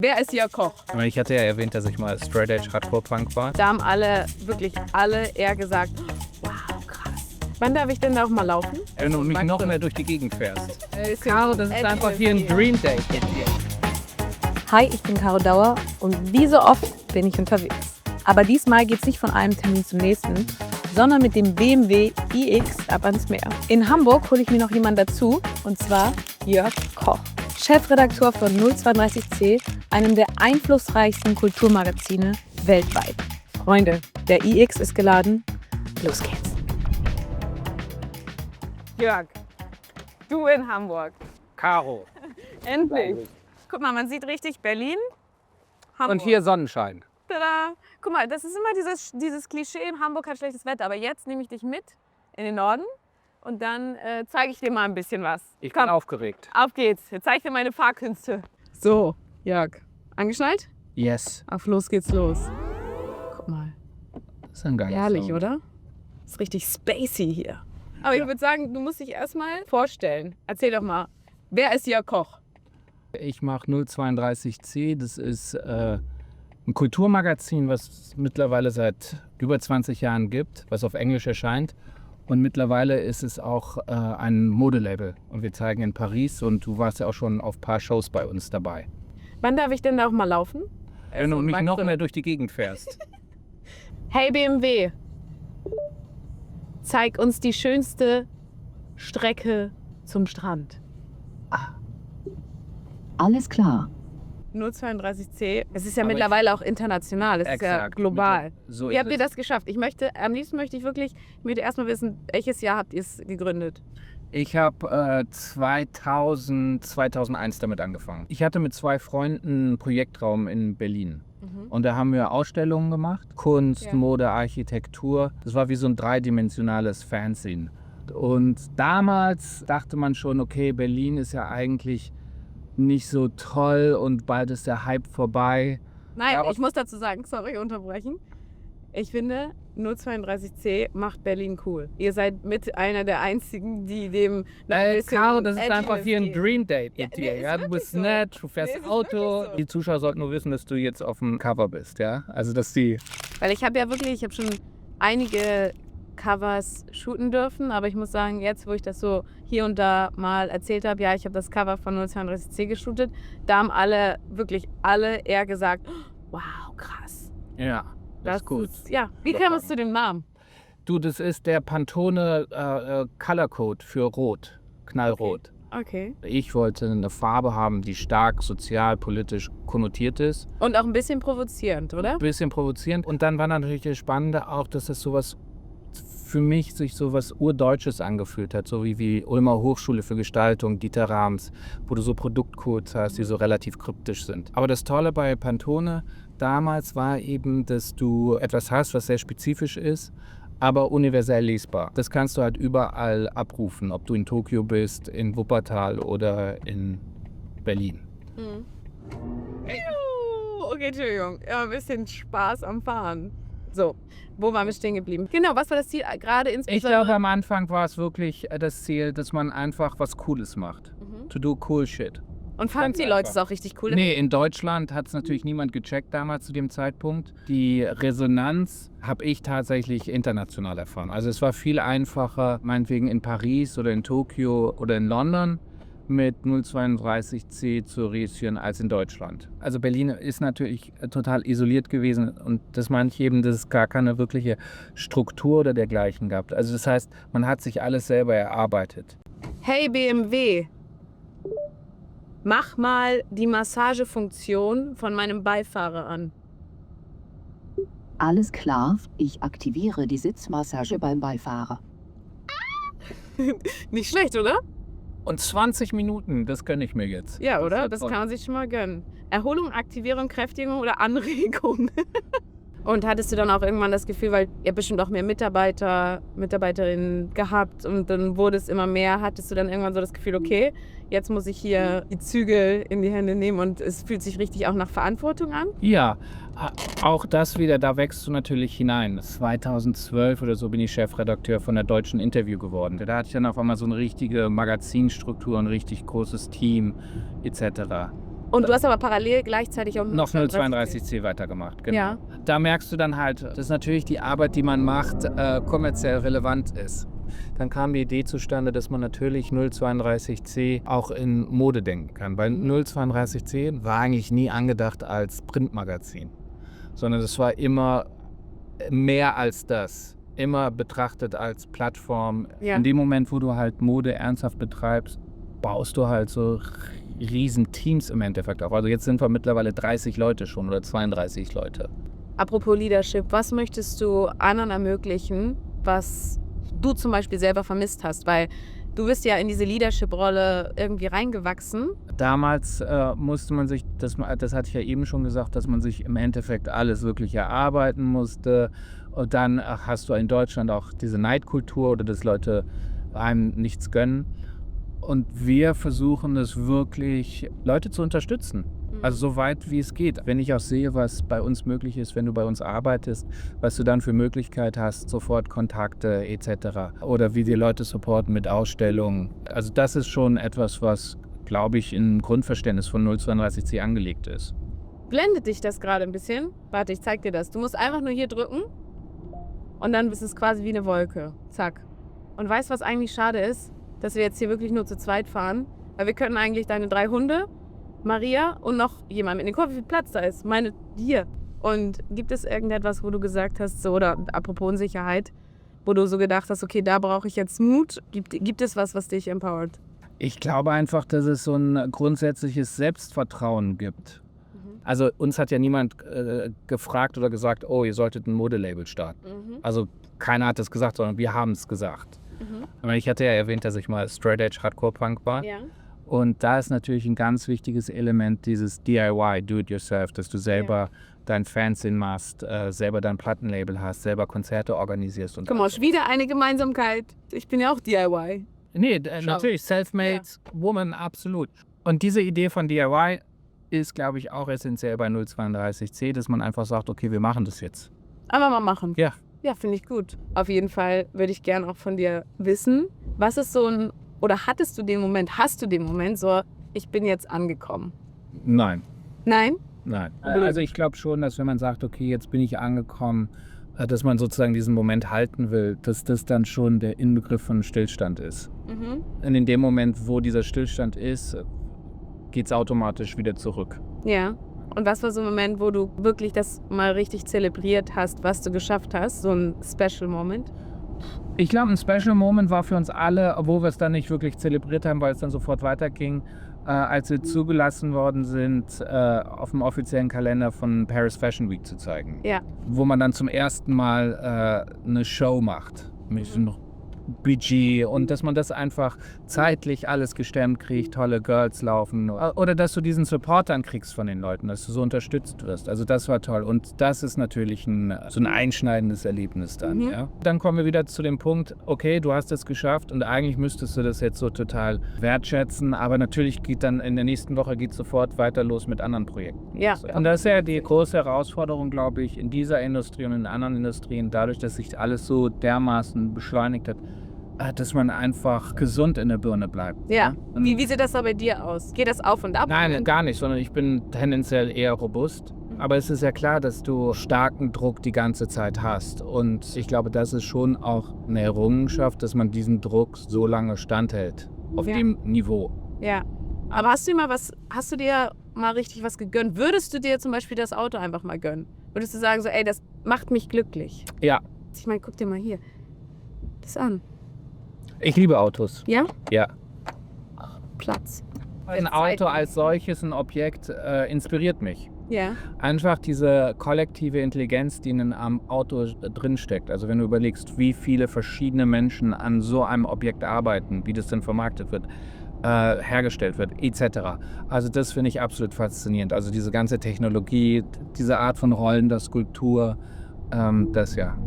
Wer ist Jörg Koch? Ich hatte ja erwähnt, dass ich mal Straight Edge Hardcore Punk war. Da haben wirklich alle eher gesagt, wow, krass. Wann darf ich denn da auch mal laufen? Wenn du mich noch mehr durch die Gegend fährst. Caro, Das ist einfach hier ein Dream Date mit dir. Hi, ich bin Caro Dauer und wie so oft bin ich unterwegs. Aber diesmal geht es nicht von einem Termin zum nächsten, sondern mit dem BMW iX ab ans Meer. In Hamburg hole ich mir noch jemanden dazu, und zwar Jörg Koch, Chefredakteur von 032C, einem der einflussreichsten Kulturmagazine weltweit. Freunde, der iX ist geladen. Los geht's. Jörg, du in Hamburg. Caro. Endlich. Guck mal, man sieht richtig Berlin, Hamburg. Und hier Sonnenschein. Tada. Guck mal, das ist immer dieses Klischee, Hamburg hat schlechtes Wetter. Aber jetzt nehme ich dich mit in den Norden und dann zeige ich dir mal ein bisschen was. Ich bin aufgeregt. Auf geht's. Jetzt zeige ich dir meine Fahrkünste. So, Jörg. Angeschnallt? Yes. Auf los geht's los. Guck mal. Das ist ein geiler Herrlich, Sound. oder? Ist richtig spacey hier. Aber ich würde sagen, du musst dich erstmal vorstellen. Erzähl doch mal, wer ist Jörg Koch? Ich mache 032C. Das ist ein Kulturmagazin, was es mittlerweile seit über 20 Jahren gibt, was auf Englisch erscheint. Und mittlerweile ist es auch ein Modelabel. Und wir zeigen in Paris und du warst ja auch schon auf ein paar Shows bei uns dabei. Wann darf ich denn da auch mal laufen? Wenn du mich magst noch du- mehr durch die Gegend fährst. Hey BMW, zeig uns die schönste Strecke zum Strand. Alles klar. 032C, es ist ja Aber mittlerweile auch international, es ist ja Exakt. global. So Wie ist habt ihr es. das geschafft? Am liebsten möchte ich erstmal wissen, welches Jahr habt ihr es gegründet? Ich habe 2001 damit angefangen. Ich hatte mit 2 Freunden einen Projektraum in Berlin. Und da haben wir Ausstellungen gemacht. Kunst, Ja. Mode, Architektur. Das war wie so ein dreidimensionales Fanzine. Und damals dachte man schon, okay, Berlin ist ja eigentlich nicht so toll und bald ist der Hype vorbei. Nein, Ja, aber- ich muss dazu sagen, sorry, unterbrechen. Ich finde, 032C macht Berlin cool. Ihr seid mit einer der einzigen, die dem noch ein bisschen Caro, das ist Edginess einfach hier ein geben. Dream Date Ja, mit nee, dir. ist Ja, du wirklich bist so. nett, du fährst Nee, ist Auto. wirklich so. Die Zuschauer sollten nur wissen, dass du jetzt auf dem Cover bist, ja? Also, dass die... Weil ich habe schon einige Covers shooten dürfen, aber ich muss sagen, jetzt, wo ich das so hier und da mal erzählt habe, ja, ich habe das Cover von 032C geshootet, da haben wirklich alle eher gesagt, wow, krass. Ja, das ist gut. Ja, wie kam es zu dem Namen? Du, das ist der Pantone Color Code für Rot, knallrot. Okay. Ich wollte eine Farbe haben, die stark sozial, politisch konnotiert ist. Und auch ein bisschen provozierend, oder? Ein bisschen provozierend. Und dann war natürlich das Spannende auch, dass es sowas für mich sich sowas Urdeutsches angefühlt hat, so wie Ulmer Hochschule für Gestaltung, Dieter Rams, wo du so Produktcodes hast, die so relativ kryptisch sind. Aber das Tolle bei Pantone damals war eben, dass du etwas hast, was sehr spezifisch ist, aber universell lesbar. Das kannst du halt überall abrufen, ob du in Tokio bist, in Wuppertal oder in Berlin. Okay, Entschuldigung. Ja, ein bisschen Spaß am Fahren. So, wo waren wir stehen geblieben? Genau, was war das Ziel? Gerade Ich insbesondere. glaube, am Anfang war es wirklich das Ziel, dass man einfach was Cooles macht. To do cool shit. Und fanden ganz die Leute einfach. es auch richtig cool? Nee, in Deutschland hat es natürlich niemand gecheckt damals zu dem Zeitpunkt. Die Resonanz habe ich tatsächlich international erfahren. Also es war viel einfacher, meinetwegen in Paris oder in Tokio oder in London mit 032C zu reüssieren als in Deutschland. Also Berlin ist natürlich total isoliert gewesen und das meine ich eben, dass es gar keine wirkliche Struktur oder dergleichen gab. Also das heißt, man hat sich alles selber erarbeitet. Hey BMW, mach mal die Massagefunktion von meinem Beifahrer an. Alles klar, ich aktiviere die Sitzmassage beim Beifahrer. Nicht schlecht, oder? Und 20 Minuten, das gönne ich mir jetzt. Ja, oder? wird Das toll. kann man sich schon mal gönnen. Erholung, Aktivierung, Kräftigung oder Anregung. Und hattest du dann auch irgendwann das Gefühl, weil ihr bestimmt auch mehr Mitarbeiterinnen gehabt und dann wurde es immer mehr, hattest du dann irgendwann so das Gefühl, okay, jetzt muss ich hier die Zügel in die Hände nehmen und es fühlt sich richtig auch nach Verantwortung an? Ja, auch das wieder, da wächst du natürlich hinein. 2012 oder so bin ich Chefredakteur von der Deutschen Interview geworden. Da hatte ich dann auf einmal so eine richtige Magazinstruktur, ein richtig großes Team etc. Und du hast aber parallel gleichzeitig auch noch 032C weitergemacht. Genau. Ja. Da merkst du dann halt, dass natürlich die Arbeit, die man macht, kommerziell relevant ist. Dann kam die Idee zustande, dass man natürlich 032C auch in Mode denken kann. Weil 032C war eigentlich nie angedacht als Printmagazin, sondern es war immer mehr als das. Immer betrachtet als Plattform. Ja. In dem Moment, wo du halt Mode ernsthaft betreibst, baust du halt so riesen Teams im Endeffekt auf. Also jetzt sind wir mittlerweile 30 Leute schon oder 32 Leute. Apropos Leadership, was möchtest du anderen ermöglichen, was du zum Beispiel selber vermisst hast? Weil du bist ja in diese Leadership-Rolle irgendwie reingewachsen. Damals musste man sich, das hatte ich ja eben schon gesagt, dass man sich im Endeffekt alles wirklich erarbeiten musste. Und dann hast du in Deutschland auch diese Neidkultur oder dass Leute einem nichts gönnen. Und wir versuchen es wirklich, Leute zu unterstützen. Also so weit wie es geht. Wenn ich auch sehe, was bei uns möglich ist, wenn du bei uns arbeitest, was du dann für Möglichkeit hast, sofort Kontakte etc. Oder wie die Leute supporten mit Ausstellungen. Also das ist schon etwas, was, glaube ich, im Grundverständnis von 032C angelegt ist. Blendet dich das gerade ein bisschen? Warte, ich zeig dir das. Du musst einfach nur hier drücken und dann ist es quasi wie eine Wolke. Zack. Und weißt du, was eigentlich schade ist? Dass wir jetzt hier wirklich nur zu zweit fahren. Weil wir können eigentlich deine 3 Hunde, Maria und noch jemand mit dem Kopf, wie viel Platz da ist. Meine hier. Und gibt es irgendetwas, wo du gesagt hast, so, oder apropos Unsicherheit, wo du so gedacht hast, okay, da brauche ich jetzt Mut? Gibt es was dich empowert? Ich glaube einfach, dass es so ein grundsätzliches Selbstvertrauen gibt. Also uns hat ja niemand gefragt oder gesagt, oh, ihr solltet ein Modelabel starten. Also keiner hat das gesagt, sondern wir haben es gesagt. Aber ich hatte ja erwähnt, dass ich mal Straight Edge Hardcore Punk war. Ja. Und da ist natürlich ein ganz wichtiges Element dieses DIY, Do-it-yourself, dass du selber dein Fanzine machst, selber dein Plattenlabel hast, selber Konzerte organisierst. Und Guck mal, schon wieder eine Gemeinsamkeit. Ich bin ja auch DIY. Nee, natürlich, self-made woman, absolut. Und diese Idee von DIY ist, glaube ich, auch essentiell bei 032C, dass man einfach sagt, okay, wir machen das jetzt. Aber mal machen. Ja. Ja, finde ich gut. Auf jeden Fall würde ich gerne auch von dir wissen, was ist so ein, oder hast du den Moment so, ich bin jetzt angekommen? Nein. Nein? Nein. Also ich glaube schon, dass wenn man sagt, okay, jetzt bin ich angekommen, dass man sozusagen diesen Moment halten will, dass das dann schon der Inbegriff von Stillstand ist. Und in dem Moment, wo dieser Stillstand ist, geht es automatisch wieder zurück. Ja. Und was war so ein Moment, wo du wirklich das mal richtig zelebriert hast, was du geschafft hast? So ein Special Moment? Ich glaube, ein Special Moment war für uns alle, obwohl wir es dann nicht wirklich zelebriert haben, weil es dann sofort weiterging, als wir zugelassen worden sind, auf dem offiziellen Kalender von Paris Fashion Week zu zeigen. Ja. Wo man dann zum ersten Mal eine Show macht. Mit so Budget und dass man das einfach zeitlich alles gestemmt kriegt, tolle Girls laufen oder dass du diesen Support dann kriegst von den Leuten, dass du so unterstützt wirst. Also das war toll und das ist natürlich so ein einschneidendes Erlebnis dann. Ja? Dann kommen wir wieder zu dem Punkt, okay, du hast es geschafft und eigentlich müsstest du das jetzt so total wertschätzen, aber natürlich geht dann in der nächsten Woche sofort weiter los mit anderen Projekten. Ja. Und das ist ja die große Herausforderung, glaube ich, in dieser Industrie und in anderen Industrien, dadurch, dass sich alles so dermaßen beschleunigt hat, dass man einfach gesund in der Birne bleibt. Ja. Wie sieht das da bei dir aus? Geht das auf und ab? Nein, gar nicht, sondern ich bin tendenziell eher robust. Aber es ist ja klar, dass du starken Druck die ganze Zeit hast. Und ich glaube, das ist schon auch eine Errungenschaft, dass man diesen Druck so lange standhält. Auf dem Niveau. Ja. Aber hast du dir mal richtig was gegönnt? Würdest du dir zum Beispiel das Auto einfach mal gönnen? Würdest du sagen so, ey, das macht mich glücklich? Ja. Ich meine, guck dir mal hier das an. Ich liebe Autos. Ja? Ja. Platz. Ein Auto als solches, ein Objekt, inspiriert mich. Ja. Einfach diese kollektive Intelligenz, die in einem Auto drinsteckt. Also wenn du überlegst, wie viele verschiedene Menschen an so einem Objekt arbeiten, wie das dann vermarktet wird, hergestellt wird, etc. Also das finde ich absolut faszinierend. Also diese ganze Technologie, diese Art von rollender Skulptur, das ja.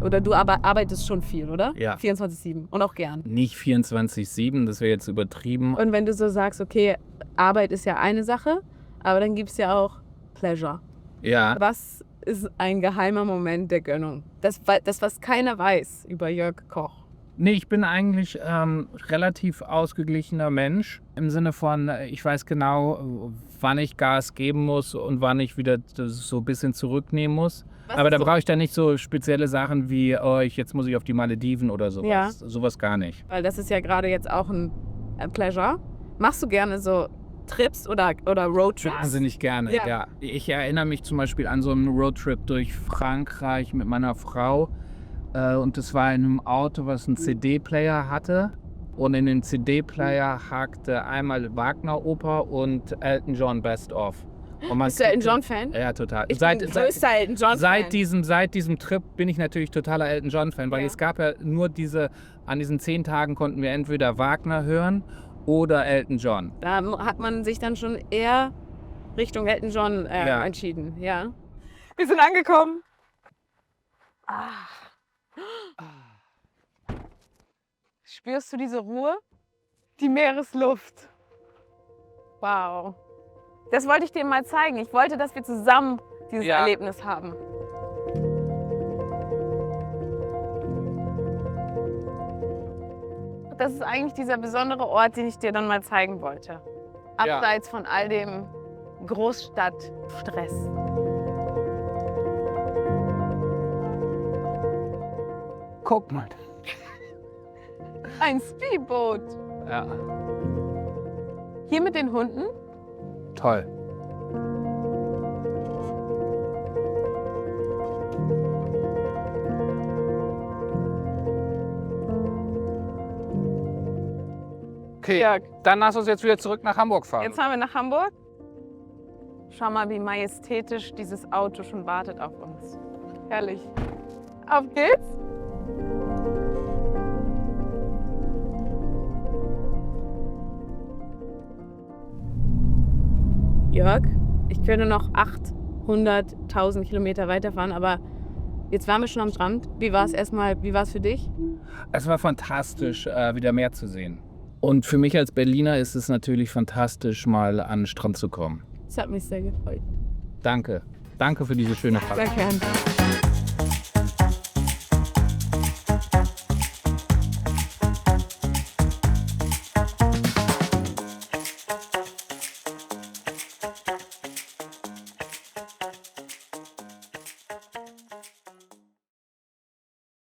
Oder du arbeitest schon viel, oder? Ja. 24/7 und auch gern. Nicht 24/7, das wäre jetzt übertrieben. Und wenn du so sagst, okay, Arbeit ist ja eine Sache, aber dann gibt es ja auch Pleasure. Ja. Was ist ein geheimer Moment der Gönnung? Das, was keiner weiß über Jörg Koch. Nee, ich bin eigentlich relativ ausgeglichener Mensch. Im Sinne von, ich weiß genau, wann ich Gas geben muss und wann ich wieder das so ein bisschen zurücknehmen muss. Aber da brauche ich dann nicht so spezielle Sachen wie, oh, jetzt muss ich auf die Malediven oder sowas. Ja. Sowas gar nicht. Weil das ist ja gerade jetzt auch ein Pleasure. Machst du gerne so Trips oder Roadtrips? Wahnsinnig gerne, ja. Ich erinnere mich zum Beispiel an so einen Roadtrip durch Frankreich mit meiner Frau. Und das war in einem Auto, was einen CD-Player hatte. Und in den CD-Player hakte einmal Wagner-Oper und Elton John Best of. Bist du Elton John-Fan? Ja, total. Ich bin größter Elton John-Fan. Seit diesem Trip bin ich natürlich totaler Elton John-Fan, weil es gab ja nur an diesen 10 Tagen konnten wir entweder Wagner hören oder Elton John. Da hat man sich dann schon eher Richtung Elton John entschieden, ja. Wir sind angekommen. Spürst du diese Ruhe? Die Meeresluft. Wow. Das wollte ich dir mal zeigen. Ich wollte, dass wir zusammen dieses Erlebnis haben. Das ist eigentlich dieser besondere Ort, den ich dir dann mal zeigen wollte. Abseits von all dem Großstadtstress. Guck mal. Ein Speedboot. Ja. Hier mit den Hunden? Toll. Okay, Jörg. Dann lass uns jetzt wieder zurück nach Hamburg fahren. Jetzt fahren wir nach Hamburg. Schau mal, wie majestätisch dieses Auto schon wartet auf uns. Herrlich. Auf geht's! Jörg, ich könnte noch 800.000 Kilometer weiterfahren, aber jetzt waren wir schon am Strand. Wie war es für dich? Es war fantastisch, wieder Meer zu sehen. Und für mich als Berliner ist es natürlich fantastisch, mal an den Strand zu kommen. Das hat mich sehr gefreut. Danke. Danke für diese schöne Frage. Sehr gern.